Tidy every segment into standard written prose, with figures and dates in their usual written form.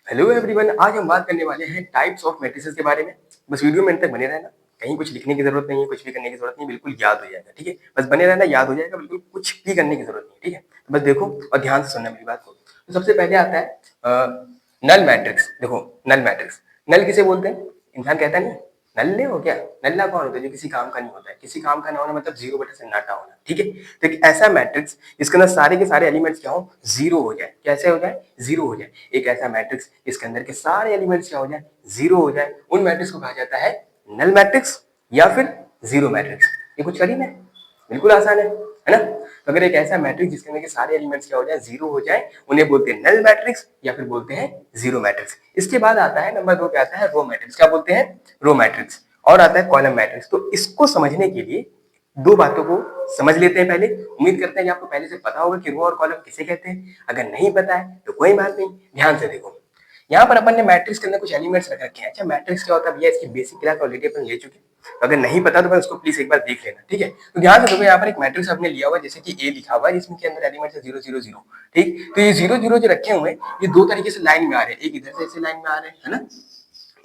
Hello everyone, आज हम बात करने वाले हैं टाइप्स ऑफ मैट्रिसेस के बारे में। बस वीडियो में अंत तक बने रहना। कहीं कुछ लिखने की जरूरत नहीं है, कुछ भी करने की जरूरत नहीं, बिल्कुल याद हो जाएगा। ठीक है, बस बने रहना, याद हो जाएगा, बिल्कुल कुछ भी करने की जरूरत नहीं। ठीक है, तो बस देखो और ध्यान से सुनना मेरी बात को। तो सबसे पहले आता है नल मैट्रिक्स। देखो, नल मैट्रिक्स, नल किसे बोलते हैं? इंसान कहता नहीं नल्ले हो क्या? नल्ला कौन होता है? जो किसी काम का नहीं होता है। किसी काम का ना होना मतलब जीरो बटे सन्नाटा होना। ठीक है, तो एक ऐसा मैट्रिक्स जिसके अंदर सारे के सारे एलिमेंट्स क्या हो, जीरो हो जाए। कैसे हो जाए? जीरो हो जाए। एक ऐसा मैट्रिक्स जिसके अंदर के सारे एलिमेंट्स क्या हो जाए, जीरो हो जाए। उन मैट्रिक्स को कहा जाता है नल मैट्रिक्स या फिर जीरो मैट्रिक्स। ये कुछ कठिन है? बिल्कुल आसान है ना? तो अगर एक ऐसा मैट्रिक्स जिसके अंदर के सारे एलिमेंट्स क्या हो जाए, जीरो हो जाए, उन्हें बोलते हैं नल मैट्रिक्स या फिर बोलते हैं जीरो मैट्रिक्स। इसके बाद आता है नंबर 2 पे आता है रो मैट्रिक्स। क्या बोलते हैं? Row matrix. और आता है कॉलम मैट्रिक्स। तो इसको समझने के लिए दो बातों को समझ लेते हैं पहले। उम्मीद करते हैं कि आपको पहले से पता होगा कि रो और कॉलम किसे कहते हैं। अगर नहीं पता है तो कोई बात नहीं, ध्यान से देखो। यहाँ पर अपन ने मैट्रिक्स के अंदर कुछ एलिमेंट्स रख रखे हैं। अच्छा, मैट्रिक्स क्या होता है भैया, इसकी बेसिक क्लास ऑलरेडी अपन ले चुके हैं। तो अगर नहीं पता तो मैं उसको प्लीज एक बार देख लेना। ठीक है, तो ध्यान से देखो, यहाँ पर एक मैट्रिक्स आपने लिया हुआ है, जैसे कि ए लिखा हुआ है, जिसमें के अंदर एलिमेंट्स है 0 0 0। ठीक, तो ये 0 0 जो रखे हुए हैं, ये दो तरीके से लाइन में आ रहे हैं। एक इधर से ऐसे लाइन में आ रहे हैं, है ना?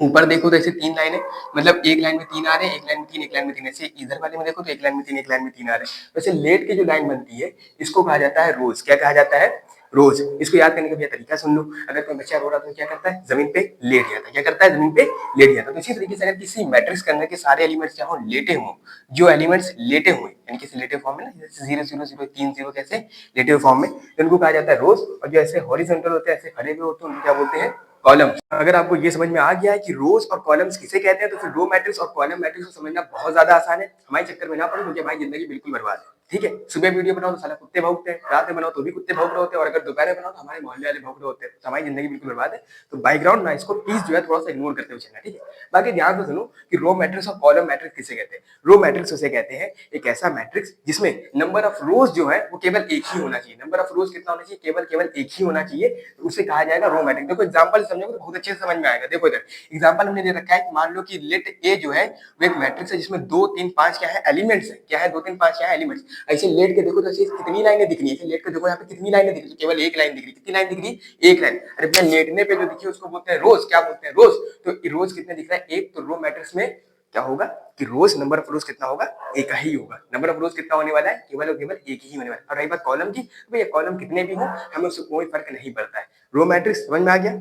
ऊपर देखो तो ऐसे तीन लाइन है, मतलब एक लाइन में तीन आ रहे हैं, एक लाइन में तीन, एक लाइन में तीन। ऐसे इधर वाले में देखो तो एक लाइन में तीन, एक लाइन में तीन आ रहे हैं। वैसे लेट के जो लाइन बनती है, इसको कहा जाता है रोज। क्या कहा जाता है? रोज। इसको याद करने का भी तरीका सुन लो। अगर कोई बच्चा रो रहा तो क्या करता है? जमीन पे लेट जाता है। क्या करता है? जमीन पे लेट जाता है। तो इसी तरीके से अगर किसी मैट्रिक्स के अंदर के सारे एलिमेंट्स क्या हो, लेटे हों, जो एलिमेंट्स लेटे हुए यानी किसी लेटे फॉर्म में ना, जैसे 0 0 0 3 0 कैसे लेटे फॉर्म में, तो उनको कहा जाता है रोज। और जो ऐसे हॉरिजॉन्टल होते हैं, ऐसे खड़े हुए होते हैं, उनको क्या बोलते हैं? कॉलम। अगर आपको ये समझ में आ गया है कि रोज और कॉलम्स किसे कहते हैं, तो फिर रो मैट्रिक्स और कॉलम मैट्रिक्स को समझना बहुत ज्यादा आसान है। हमारे चक्कर में ना पड़ो, क्योंकि भाई जिंदगी बिल्कुल बर्बाद है। ठीक है, सुबह वीडियो बनाओ तो साला कुत्ते भौंकते हैं, रात में बनाओ तो भी कुत्ते भौंक रहे होते हैं, और अगर दोपहर में बनाओ तो हमारे मोहल्ले वाले भौंक रहे होते हैं। तो हमारी जिंदगी बिल्कुल बर्बाद है। तो बैकग्राउंड ना इसको प्लीज जो है थोड़ा सा इग्नोर करते हुए चलना। ठीक है, बाकी ध्यान से सुनो कि रो मैट्रिक्स और कॉलम मैट्रिक्स किसे कहते हैं। रो मैट्रिक्स उसे कहते हैं एक ऐसा मैट्रिक्स जिसमें नंबर ऑफ रोज जो है वो केवल एक ही होना चाहिए। नंबर ऑफ रोज कितना होना चाहिए? केवल केवल एक ही होना चाहिए। तो उसे कहा जाएगा रो मैट्रिक्स। देखो एग्जांपल समझोगे तो बहुत अच्छे से समझ में आएगा। देखो इधर एग्जांपल हमने दे रखा है कि मान लो कि लेट ए जो है वो एक मैट्रिक्स है जिसमें 2 3 5 क्या है, एलिमेंट्स है। क्या है? 2 3 5 क्या है, एलिमेंट्स। ऐसे लेट के देखो तो ऐसे कितनी लाइनें दिख रही है? लेट के देखो यहाँ पे कितनी लाइनें दिख रही है? केवल एक लाइन दिख रही है। कितनी लाइन दिख रही है? एक लाइन। अरे भैया लेटने पे जो दिखी है उसको बोलते हैं रोज। क्या बोलते हैं? रोज। तो रोज कितने दिख रहा है? एक। तो रो मैट्रिक्स में क्या होगा कि रोज, नंबर ऑफ रोज कितना होगा? एक ही होगा। नंबर ऑफ रोज कितना होने वाला है? केवल और केवल एक ही होने वाला है। और रही बात कॉलम की, तो भैया कॉलम कितने भी हो हमें उससे कोई फर्क नहीं पड़ता है। रो मैट्रिक्स समझ में आ गया?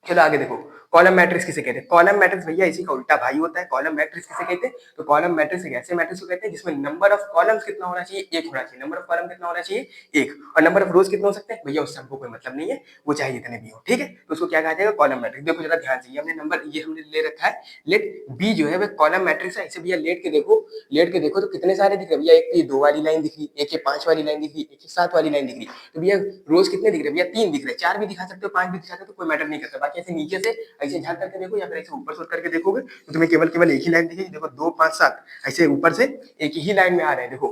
चलो आगे देखो, कॉलम मैट्रिक्स किसे कहते हैं? कॉलम मैट्रिक्स भैया इसी का उल्टा भाई होता है। कॉलम मैट्रिक्स किसे कहते हैं? तो कॉलम मैट्रिक्स एक ऐसे मैट्रिक्स को कहते हैं जिसमें नंबर ऑफ कॉलम्स कितना होना चाहिए? एक होना चाहिए। नंबर ऑफ कॉलम कितना होना चाहिए? एक। और नंबर ऑफ रोज कितने हो सकते हैं? भैया उससे हमको कोई मतलब नहीं है, वो चाहे जितने भी हो। ठीक है, तो उसको क्या कहा जाएगा? Column matrix. देखो जरा ध्यान से, ये हमने नंबर ये हमने ले रखा है लेट बी जो है वो कॉलम मैट्रिक्स है। इसे भैया लेट के देखो, लेट के देखो तो कितने सारे दिख रहे हैं भैया? एक ये 2 वाली लाइन दिख रही, एक ये 5 वाली लाइन दिख रही, एक ये 7 वाली लाइन दिख रही। तो भैया रोज कितने दिख रहे हैं? भैया 3 दिख रहे हैं। 4 भी दिखा सकते हो, 5 भी दिखा सकते हो, कोई मैटर नहीं करता। बाकी ऐसे नीचे से ऐसे झांक करके देखो या फिर ऐसे ऊपर से करके देखोगे तो तुम्हें केवल केवल एक ही लाइन दिखेगी। देखो 2 5 7 ऐसे ऊपर से एक ही लाइन में आ रहे हैं। देखो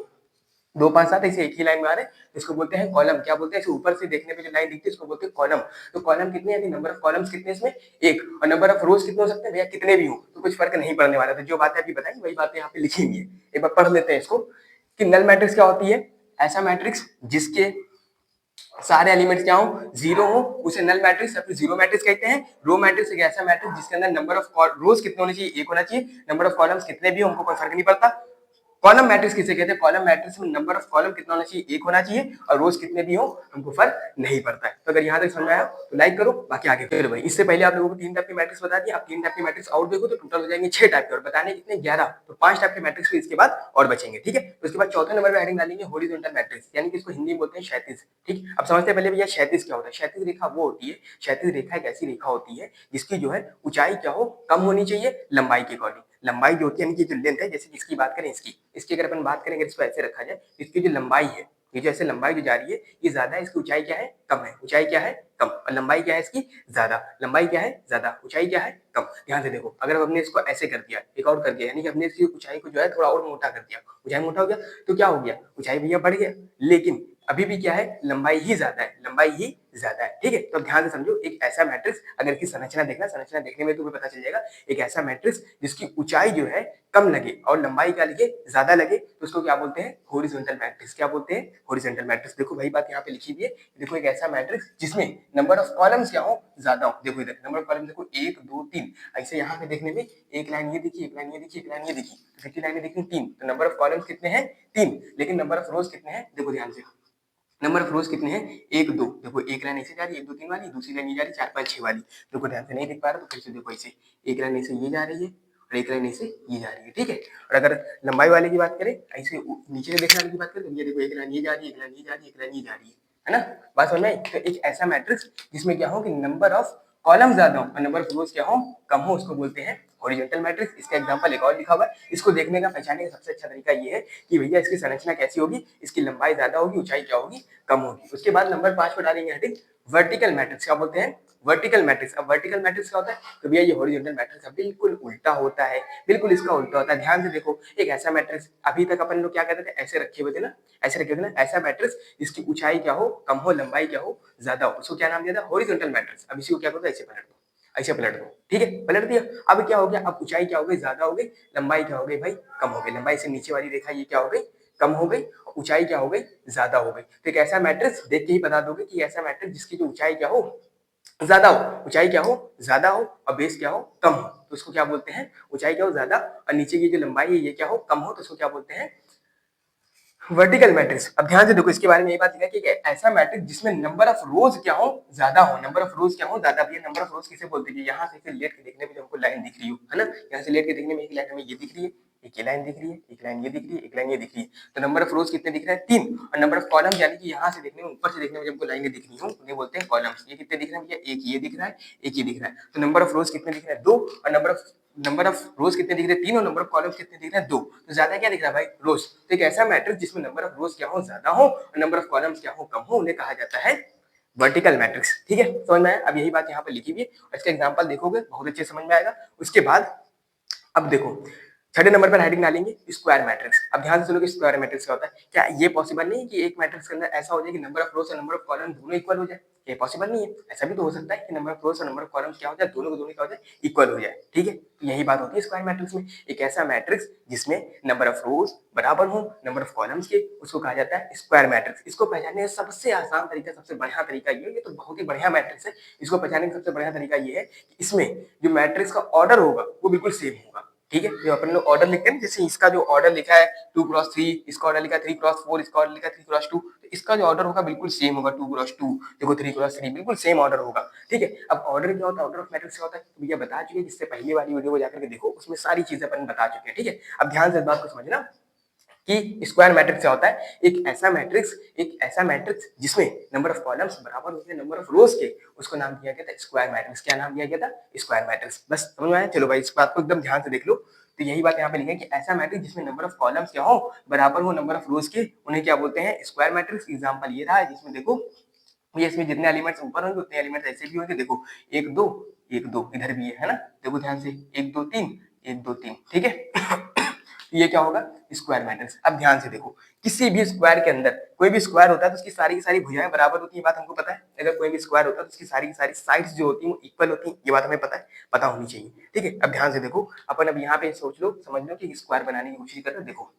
2 5 7 ऐसे एक ही लाइन में आ रहे हैं। इसको बोलते हैं कॉलम। क्या बोलते हैं? ऐसे ऊपर से देखने पे जो लाइन दिखती है इसको बोलते हैं कॉलम। तो कॉलम कितने हैं? नंबर ऑफ कॉलम्स कितने इसमें? एक। और नंबर ऑफ रोज कितने हो सकते हैं? भैया कितने भी हो, तो कुछ फर्क नहीं पड़ने वाला। तो जो बातें अभी बताई वही बातें यहाँ पे लिखी हुई है। एक बार पढ़ लेते हैं इसको कि नल मैट्रिक्स क्या होती है। ऐसा मैट्रिक्स जिसके सारे एलिमेंट्स क्या हो? जीरो हो, उसे नल मैट्रिक्स या फिर जीरो मैट्रिक्स कहते हैं। रो मैट्रिक्स एक ऐसा मैट्रिक्स जिसके अंदर नंबर ऑफ रोज कितने होने चाहिए? एक होना चाहिए। नंबर ऑफ कॉलम्स कितने भी हो हमको कोई फर्क नहीं पड़ता। कॉलम मैट्रिक्स किसे कहते हैं? कॉलम मैट्रिक्स में नंबर ऑफ कॉलम कितना होना चाहिए? एक होना चाहिए। और रोज कितने भी हो हमको फर्क नहीं पड़ता है। तो अगर यहाँ तक समझ आया तो लाइक करो, बाकी आगे चलो भाई। इससे पहले आप लोगों को 3 टाइप की मैट्रिक्स बता दी। आप 3 टाइप की मैट्रिक्स और देखो तो टोटल हो जाएंगे 6 टाइप के, और बताने कितने 11। तो 5 टाइप के मैट्रिक्स फिर इसके बाद और बचेंगे। ठीक है, तो इसके बाद चौथे नंबर पर हेडिंग डालेंगे हॉरिजॉन्टल मैट्रिक्स, यानी कि इसको हिंदी में बोलते हैं क्षैतिज। ठीक, अब समझते हैं पहले भैया क्षैतिज क्या होता है। क्षैतिज रेखा वो होती है, क्षैतिज रेखा एक ऐसी रेखा होती है जिसकी जो है ऊंचाई क्या हो, कम होनी चाहिए लंबाई के अकॉर्डिंग। लंबाई जो होती है यानी कि जो लेंथ है, जैसे इसकी बात करें, इसकी अगर अपन बात करेंगे, इसको ऐसे रखा जाए, इसकी जो लंबाई है, ये जो ऐसे लंबाई जो जा रही है ये ज्यादा है, इसकी ऊंचाई क्या है? कम है। ऊंचाई क्या है? कम। और लंबाई क्या है इसकी? ज्यादा। लंबाई क्या है? ज्यादा। ऊंचाई क्या है? कम। ध्यान से देखो, अगर हमने इसको ऐसे कर दिया, एक और कर दिया, यानी कि हमने इसकी ऊंचाई को जो है थोड़ा और मोटा कर दिया, ऊंचाई मोटा हो गया, तो क्या हो गया? ऊंचाई भैया बढ़ गया, लेकिन अभी भी क्या है? लंबाई ही ज्यादा है, लंबाई ही ज्यादा है। ठीक है, तो ध्यान से समझो, एक ऐसा मैट्रिक्स, अगर इसकी संरचना देखना, संरचना देखने में तुम्हें पता चल जाएगा, एक ऐसा मैट्रिक्स जिसकी ऊंचाई जो है कम लगे और लंबाई क्या लगे, ज्यादा लगे, तो उसको क्या बोलते हैं, हॉरिजॉन्टल मैट्रिक्स। क्या बोलते हैं, हॉरिजॉन्टल मैट्रिक्स। देखो वही बात यहाँ पे लिखी हुई है, देखो एक ऐसा मैट्रिक्स जिसमें नंबर ऑफ कॉलम्स क्या हो, ज्यादा हो। देखो इधर नंबर ऑफ कॉलम देखो 1 2 3, ऐसे यहाँ पे देखने में एक लाइन ये दिखी, एक लाइन ये दिखी, एक लाइन ये दिखी, तो कितनी लाइनें दिखी, 3। तो नंबर ऑफ कॉलम्स कितने हैं, 3, लेकिन नंबर ऑफ रोज कितने हैं, देखो ध्यान से, नंबर ऑफ रोज कितने हैं, 1 2। देखो एक लाइन ऐसे जा रही है 1 2 3 वाली, दूसरी लाइन ये जा रही है 4 5 6 वाली। देखो ध्यान से नहीं दिख पा रहा तो फिर से देखो, ऐसे एक लाइन ऐसे ये जा रही है और एक लाइन ऐसे ये जा रही है। ठीक है, और अगर लंबाई वाले की बात करें, ऐसे नीचे से देखने वाले की बात करें, तो ये देखो एक लाइन ये जा रही है, एक लाइन ये जा रही है, एक लाइन ये जा रही है ना। बात समझ में आई? तो एक ऐसा मैट्रिक्स जिसमें क्या हो कि नंबर ऑफ कॉलम ज्यादा हो और नंबर ऑफ रोज क्या हो, कम हो, उसको बोलते हैं हॉरिजॉन्टल मैट्रिक्स। इसका एग्जांपल एक और लिखा हुआ है, इसको देखने का, पहचानने का सबसे अच्छा तरीका ये है कि भैया इसकी संरचना कैसी होगी, इसकी लंबाई ज्यादा होगी, ऊंचाई क्या होगी, कम होगी। उसके बाद नंबर 5 पर डालेंगे हेडिंग वर्टिकल मैट्रिक्स। क्या बोलते हैं, वर्टिकल मैट्रिक्स। अब वर्टिकल मैट्रिक्स क्या होता है, तो भैया ये हॉरिजॉन्टल मैट्रिक्स बिल्कुल उल्टा होता है, बिल्कुल इसका उल्टा होता है। ध्यान से देखो, एक ऐसा मैट्रिक्स, अभी तक अपन लोग क्या कहते थे, ऐसे रखे हुए थे ना, ऐसे रखे हुए थे ना, ऐसा मैट्रिक्स जिसकी ऊंचाई क्या हो, कम हो, लंबाई क्या हो, ज्यादा हो, उसको क्या नाम दिया था, हॉरिजॉन्टल मैट्रिक्स। अब इसी को क्या करो, ऐसे पलट दो, ऐसे पलट दो। ठीक है, पलट दिया। अब क्या हो गया, अब ऊंचाई क्या हो गई, ज्यादा हो गई, लंबाई क्या हो गई भाई, कम हो गई। लंबाई से नीचे वाली रेखा ये क्या हो गई, कम हो गई, ऊंचाई क्या हो गई, ज्यादा हो गई। तो एक ऐसा मैट्रिक्स देख के ही बता दोगे कि ऐसा मैट्रिक्स जिसकी जो ऊंचाई क्या हो, ज्यादा हो, ऊंचाई क्या हो, ज्यादा हो, और बेस क्या हो, कम हो, तो उसको क्या बोलते हैं, ऊंचाई क्या हो, ज्यादा, और नीचे की जो लंबाई है ये क्या हो, कम हो, तो उसको क्या बोलते हैं, वर्टिकल मैट्रिक्स। अब ध्यान से देखो, इसके बारे में ये बात लिखा है कि ऐसा मैट्रिक्स जिसमें नंबर ऑफ रोज क्या हो, ज्यादा हो, नंबर ऑफ रोज क्या हो, ज्यादा। भैया नंबर ऑफ रोज किसे बोलते हैं, यहाँ से लेट के देखने में जो हमको लाइन दिख रही हो, है ना, यहाँ से लेट के देखने में एक लाइन हमें ये दिख रही है, एक ये लाइन दिख रही है, एक लाइन ये दिख रही है, एक लाइन ये दिख रही है, तो नंबर ऑफ रोज कितने दिख रहे हैं, 3। और नंबर ऑफ कॉलम यानी कि यहाँ से देखने में, ऊपर से देखने में हमको लाइनें दिख रही हो, उन्हें बोलते हैं कॉलम्स। ये कितने दिख रहे हैं भैया, एक ये दिख रहा है, एक ये दिख रहा है, तो नंबर ऑफ रोज कितने दिख रहे हैं, 2। और नंबर ऑफ रोज कितने दिख रहे हैं, 3, और नंबर ऑफ कॉलम्स कितने दिख रहे हैं, 2। तो ज्यादा क्या दिख रहा है भाई, रोज। तो एक ऐसा मैट्रिक्स जिसमें नंबर ऑफ रोज क्या हो, ज्यादा हो, और नंबर ऑफ कॉलम्स क्या हो, कम हो, उन्हें कहा जाता है वर्टिकल मैट्रिक्स। ठीक है, समझ में आया? अब यही बात यहाँ पर लिखी हुई है, इसका एग्जांपल देखोगे बहुत अच्छे समझ में आएगा। उसके बाद अब देखो, छठे नंबर पर हेडिंग डालेंगे स्क्वायर मैट्रिक्स। अब ध्यान से सुनो कि स्क्वायर मैट्रिक्स क्या होता है। क्या ये पॉसिबल नहीं है कि एक मैट्रिक्स के अंदर ऐसा हो जाए कि नंबर ऑफ रोज और नंबर ऑफ कॉलम दोनों इक्वल हो जाए? ये पॉसिबल नहीं है। ऐसा भी तो हो सकता है कि नंबर ऑफ रोज और नंबर ऑफ कॉलम्स क्या हो जाए, दोनों को दोनों क्या हो जाए, इक्वल हो जाए। ठीक है, तो यही बात होती है स्क्वायर मैट्रिक्स में। एक ऐसा मैट्रिक्स जिसमें नंबर ऑफ रोज बराबर हो नंबर ऑफ कॉलम्स के, उसको कहा जाता है स्क्वायर मैट्रिक्स। इसको पहचानने का सबसे आसान तरीका, सबसे बढ़िया तरीका ये तो बहुत ही बढ़िया मैट्रिक्स है। इसको पहचानने का सबसे बढ़िया तरीका ये है कि इसमें जो मैट्रिक्स का ऑर्डर होगा वो बिल्कुल सेम होगा। ठीक है, जो अपन लोग ऑर्डर लिखते हैं, जैसे इसका जो ऑर्डर लिखा है 2x3, इसका ऑर्डर लिखा है 3x4, इसका ऑर्डर लिखा है 3x2, तो इसका जो ऑर्डर होगा बिल्कुल सेम होगा, 2x2, देखो 3x3, बिल्कुल सेम ऑर्डर होगा। ठीक है, अब ऑर्डर क्या होता है, ऑर्डर ऑफ मैट्रिक्स क्या होता है, तो भैया बता चुके, जिससे पहले वाली वीडियो को जाकर के देखो, उसमें सारी चीजें अपन बता चुके हैं। ठीक है, अब ध्यान से इस बात को समझना कि स्क्वायर मैट्रिक्स क्या होता है। एक ऐसा मैट्रिक्स जिसमें नंबर ऑफ कॉलम्स बराबर होते हैं नंबर ऑफ रोज के, उसको नाम दिया गया था स्क्वायर मैट्रिक्स। क्या नाम दिया गया था, स्क्वायर मैट्रिक्स। बस समझ में आया? चलो भाई, इस बात को एकदम ध्यान से देख लो। तो यही बात यहाँ पे लिखी है कि ऐसा मैट्रिक्स जिसमें नंबर ऑफ कॉलम्स क्या हो, बराबर हो नंबर ऑफ रोज के, उन्हें क्या बोलते हैं, स्क्वायर मैट्रिक्स। एग्जाम्पल ये रहा है, जिसमें देखो ये इसमें जितने एलिमेंट्स ऊपर होंगे उतने एलिमेंट्स ऐसे भी होंगे। देखो 1 2 1 2 इधर भी है ना, देखो ध्यान से, 1 2 3 1 2 3। ठीक है, ये क्या होगा, स्क्वायर मैट्रिक्स। अब ध्यान से देखो, किसी भी स्क्वायर के अंदर कोई भी स्क्वायर होता है तो उसकी सारी की सारी भुजाएं बराबर होती है, बात हमको पता है। अगर कोई भी स्क्वायर होता है तो उसकी सारी की सारी साइड्स जो होती है वो इक्वल होती है, ये बात हमें पता है, पता होनी चाहिए। ठीक है, अब ध्यान से देखो, अपन अब यहाँ पे सोच लो, समझ लो कि स्क्वायर बनाने की कोशिश कर रहे हो। देखो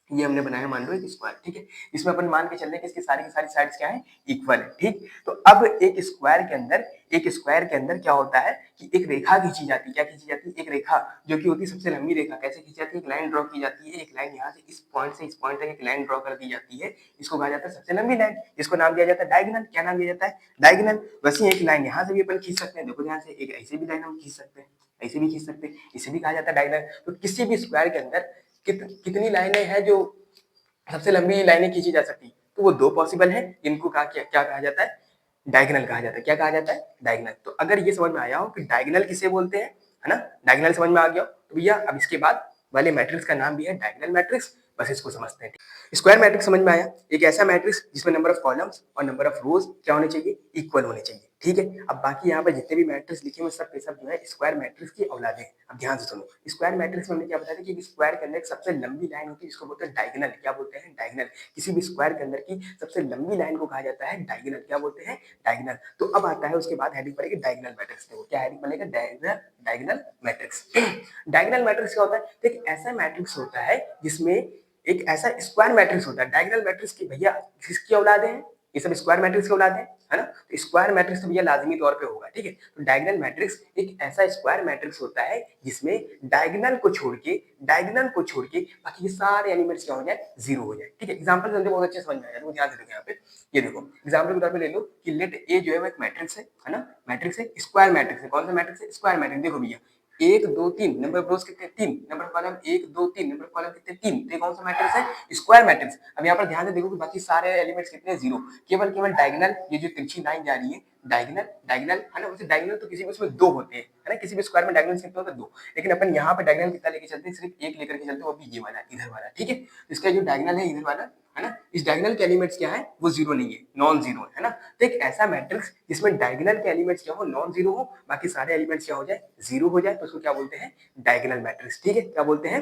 ये हमने बनाया, मान लो एक स्क्वायर। ठीक है, इसमें अपन मान के चल रहे हैं कि इसकी सारी की सारी साइड्स क्या है, इक्वल है। ठीक, तो अब एक स्क्वायर के अंदर क्या होता है कि एक रेखा खींची जाती है। क्या खींची जाती है, एक रेखा, जो कि होती है सबसे लंबी रेखा। कैसे खींची जाती है, एक लाइन ड्रॉ की जाती है, एक लाइन यहाँ से इस पॉइंट से इस पॉइंट तक एक लाइन ड्रॉ कर दी जाती है। इसको कहा जाता है सबसे लंबी लाइन, इसको नाम दिया जाता है डायगोनल। क्या नाम दिया जाता है, डायगोनल। वैसे एक लाइन यहाँ से भी अपन खींच सकते हैं, देखो ध्यान से, एक ऐसे भी लाइन हम खींच सकते हैं, ऐसे भी खींच सकते हैं, इसे भी कहा जाता है डायगोनल। तो किसी भी स्क्वायर के अंदर कितनी लाइनें हैं जो सबसे लंबी लाइनें खींची जा सकती, तो वो 2 पॉसिबल है, जिनको क्या कहा जाता है, डायगोनल कहा जाता है। क्या कहा जाता है, डायगोनल। तो अगर ये समझ में आया हो कि डायगोनल किसे बोलते हैं, है ना, डायगोनल समझ में आ गया हो, तो भैया अब इसके बाद वाले मैट्रिक्स का नाम भी है डायगोनल मैट्रिक्स। बस इसको समझते हैं। स्क्वायर मैट्रिक्स समझ में आया, एक ऐसा मैट्रिक्स जिसमें नंबर ऑफ कॉलम्स और नंबर ऑफ रोज क्या होने चाहिए, इक्वल होने चाहिए। ठीक है। अब बाकी यहाँ पे जितने भी मैट्रिक्स लिखे हुए सब के सब जो है स्क्वायर मैट्रिक्स की औलादे हैं। अब ध्यान से सुनो, स्क्वायर मैट्रिक्स में हमने क्या बताया था कि स्क्वायर के अंदर एक सबसे लंबी लाइन होती है जिसको बोलते हैं डायगोनल। क्या बोलते हैं? डायगोनल। किसी भी स्क्वायर के अंदर की सबसे लंबी लाइन को कहा जाता है डायगोनल। क्या बोलते हैं? डायगोनल। तो अब आता है उसके बाद हेडिंग पड़ेगी डायगोनल मैट्रिक्स। देखो क्या हेडिंग बनेगा? Diagonal matrix. डायगोनल मैट्रिक्स क्या होता है? तो एक ऐसा मैट्रिक्स होता है जिसमें एक ऐसा स्क्वायर मैट्रिक्स होता है। डायगोनल मैट्रिक्स की भैया किसकी औलादे हैं? ये सब स्क्वायर मैट्रिक्स की औलाद है ना? तो स्क्वायर मैट्रिक्स तो भैया लाजमी तौर पे होगा, ठीक है। तो डायगोनल मैट्रिक्स एक ऐसा स्क्वायर मैट्रिक्स होता है जिसमें डायगोनल को छोड़ के बाकी के सारे एलिमेंट्स क्या हो जाए? जीरो हो जाए, ठीक है। एग्जांपल समझो, बहुत अच्छे समझ में आएगा, ध्यान से देखो यहाँ पे। ये देखो एग्जांपल के तौर पे ले लो कि लेट ए जो है वो एक मैट्रिक्स है ना? मैट्रिक्स है, स्क्वायर मैट्रिक्स है। कौन सा मैट्रिक्स है? Square matrix. देखो भैया 1 2 3 नंबर ऑफ रोज कितने? 3 नंबर कॉलम 1 2 3 नंबर कॉलम कितने? 3। तो ये कौन सा मैट्रिक्स है? Square matrix. अब यहाँ पर ध्यान से देखो कि बाकी सारे एलिमेंट्स कितने? जीरो। केवल केवल डायगोनल, ये जो तिरछी लाइन जा रही है डायगोनल, डायगोनल है ना? वैसे डायगोनल तो किसी भी उसमें दो होते हैं, है ना? किसी भी स्क्वायर में डायगोनल कितने होते हैं? दो। लेकिन अपन यहाँ पे डायगोनल कितना लेके चलते हैं? सिर्फ एक लेकर के चलते हैं, वो भी ये वाला, इधर वाला, ठीक है। तो इसका जो डायगोनल है इधर वाला, है ना? इस डायगोनल के एलिमेंट्स क्या है? वो जीरो नहीं है, नॉन जीरो है ना? तो एक ऐसा मैट्रिक्स जिसमें डायगोनल के एलिमेंट्स क्या हो? नॉन जीरो हो, बाकी सारे एलिमेंट्स क्या हो जाए? जीरो हो जाए, तो उसको क्या बोलते हैं? डायगोनल मैट्रिक्स, ठीक है। क्या बोलते हैं?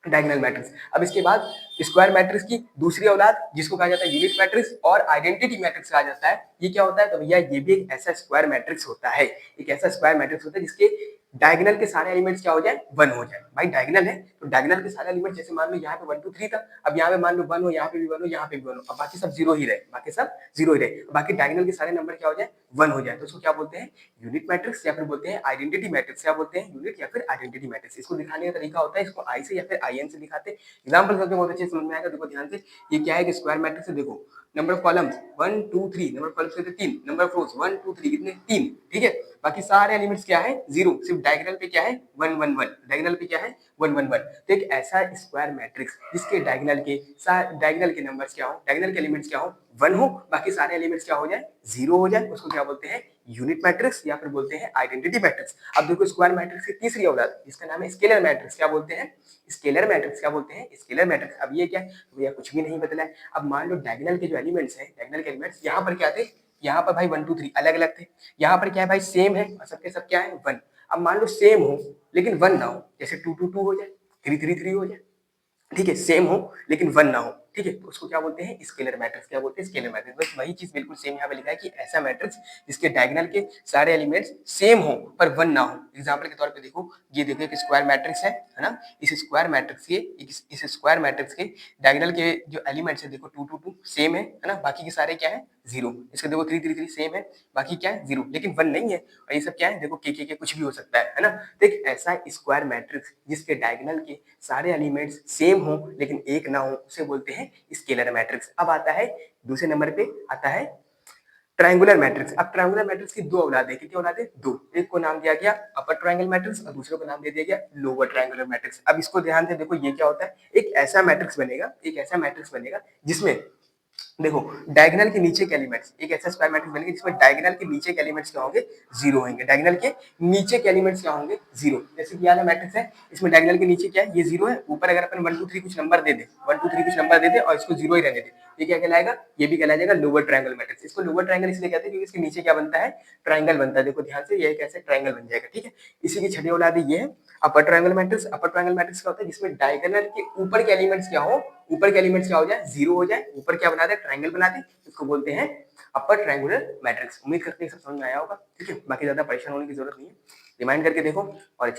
Diagonal matrix. अब इसके बाद स्क्वायर मैट्रिक्स की दूसरी औलाद जिसको कहा जाता है यूनिट मैट्रिक्स और आइडेंटिटी मैट्रिक्स कहा जाता है। ये क्या होता है? तो भैया ये भी एक ऐसा स्क्वायर मैट्रिक्स होता है, एक ऐसा स्क्वायर मैट्रिक्स होता है जिसके डायगोनल के सारे एलिमेंट्स क्या हो जाए? वन हो जाए। भाई डायगोनल है तो डायगोनल के सारे एलिमेंट, जैसे मान लो यहाँ पे 1 2 3 था, अब यहाँ पे मान लो 1 हो, यहाँ पे भी 1 हो, यहाँ पे भी 1 हो, अब बाकी सब जीरो ही रहे, बाकी सब जीरो ही रहे, बाकी डायगोनल के सारे नंबर क्या हो जाए? 1 हो जाए। तो उसको क्या बोलते हैं? यूनिट मैट्रिक्स या फिर बोलते हैं आइडेंटिटी मैट्रिक्स। क्या बोलते हैं? यूनिट या फिर आइडेंटिटी मैट्रिक्स। इसको दिखाने का तरीका होता है, इसको आई से या फिर आई एन से दिखाते हैं। एग्जाम्पल करके बहुत अच्छे समझ में आएगा। देखो ध्यान से, ये क्या है कि स्क्वायर मैट्रिक्स है। देखो number of columns 1 2 3, number of columns कितने? 3, नंबर ऑफ रोज 1 2 3 कितने? 3, ठीक है। बाकी सारे एलिमेंट्स क्या है? जीरो। सिर्फ डायगोनल पे क्या है? 1 1 1, डायगोनल पे क्या है? 1 1 1। तो एक ऐसा स्क्वायर मैट्रिक्स जिसके डायगोनल के नंबर्स क्या हो? डायगोनल के एलिमेंट्स क्या हो? 1 हो, बाकी सारे एलिमेंट्स क्या हो जाए? जीरो हो जाए, उसको क्या बोलते हैं? यूनिट मैट्रिक्स या फिर बोलते हैं आइडेंटिटी मैट्रिक्स। अब देखो स्क्वायर मैट्रिक्स की तीसरी औलाद जिसका नाम है स्केलर मैट्रिक्स। क्या बोलते हैं? Scalar matrix. क्या बोलते हैं? Scalar matrix. अब ये क्या है? भैया कुछ भी नहीं बदला है। अब मान लो डायगोनल के जो एलिमेंट्स हैं, डायगोनल के एलिमेंट्स यहाँ पर क्या थे? यहाँ पर भाई 1 2 3 अलग अलग थे, यहाँ पर क्या है भाई? सेम है, और सबके सब क्या है? 1। अब मान लो सेम हो लेकिन 1 ना हो, जैसे 2 2 2 हो जाए, 3 3 3 हो जाए, ठीक है। सेम हो लेकिन 1 ना हो, ठीक है, तो उसको क्या बोलते हैं? Scalar matrix. क्या बोलते हैं? Scalar matrix. बस वही चीज बिल्कुल सेम यहाँ पे लिखा है कि ऐसा मैट्रिक्स जिसके डायगोनल के सारे एलिमेंट्स सेम हो पर 1 ना हो। एग्जांपल के तौर पे देखो, ये देखो एक स्क्वायर मैट्रिक्स है ना? इस स्क्वायर मैट्रिक्स के स्क्वायर मैट्रिक्स के डायगोनल के जो एलिमेंट्स है देखो 2 2 2 सेम है ना? बाकी के सारे क्या है? जीरो। इसके देखो 3 3 3 सेम है, बाकी क्या है? जीरो, लेकिन 1 नहीं है। और ये सब क्या है? देखो के कुछ भी हो सकता है ना? तो एक ऐसा स्क्वायर मैट्रिक्स जिसके डायगोनल के सारे एलिमेंट्स सेम हो लेकिन एक ना हो, उसे बोलते हैं स्केलर मैट्रिक्स। अब आता है दूसरे नंबर पे, आता है ट्रायंगुलर मैट्रिक्स। अब ट्रायंगुलर मैट्रिक्स की दो औलाद है। कितनी औलाद है? दो। एक को नाम दिया गया अपर ट्रायंगल मैट्रिक्स और दूसरे को नाम दे दिया गया लोअर ट्रायंगुलर मैट्रिक्स। अब इसको ध्यान से देखो, ये क्या होता है? एक ऐसा मैट्रिक्स बनेगा, एक ऐसा मैट्रिक्स बनेगा जिसमें देखो डायगोनल के नीचे के एलिमेंट्स, एक ऐसा स्क्वायर मैट्रिक्स बनेगा जिसमें डायगोनल के नीचे के एलिमेंट्स क्या होंगे? जीरो होंगे। डायगोनल के नीचे के एलिमेंट्स क्या होंगे? जीरो। जैसे कि वाला मैट्रिक्स है, इसमें डायगोनल के नीचे क्या है? ये जीरो है। ऊपर अगर अपन 1 2 3 कुछ नंबर दे दे, 1 2 3 कुछ नंबर दे दे और इसको जीरो ही रहने दे, ये क्या कहलाएगा? ये भी कहलाया जाएगा लोअर ट्रायंगल मैट्रिक्स। इसको लोअर ट्रायंगल इसलिए कहते हैं क्योंकि इसके नीचे क्या बनता है? ट्रायंगल बनता है। देखो ध्यान से, ये कैसे ट्रायंगल बन जाएगा, ठीक है। इसी की छठी औलाद ये है अपर ट्रायंगल मैट्रिक्स। अपर ट्रायंगल मैट्रिक्स क्या होता है? जिसमें डायगोनल के ऊपर के एलिमेंट्स क्या हो? ऊपर के एलिमेंट्स क्या हो जाए? जीरो हो जाए। ऊपर क्या बना दे? ट्रायंगल बना दे, इसको बोलते हैं अपर ट्रायंगुलर मैट्रिक्स। उम्मीद करते हैं सब समझ में आया होगा, ठीक है। बाकी ज्यादा परेशान होने की जरूरत नहीं है, रिमाइंड करके देखो और अच्छे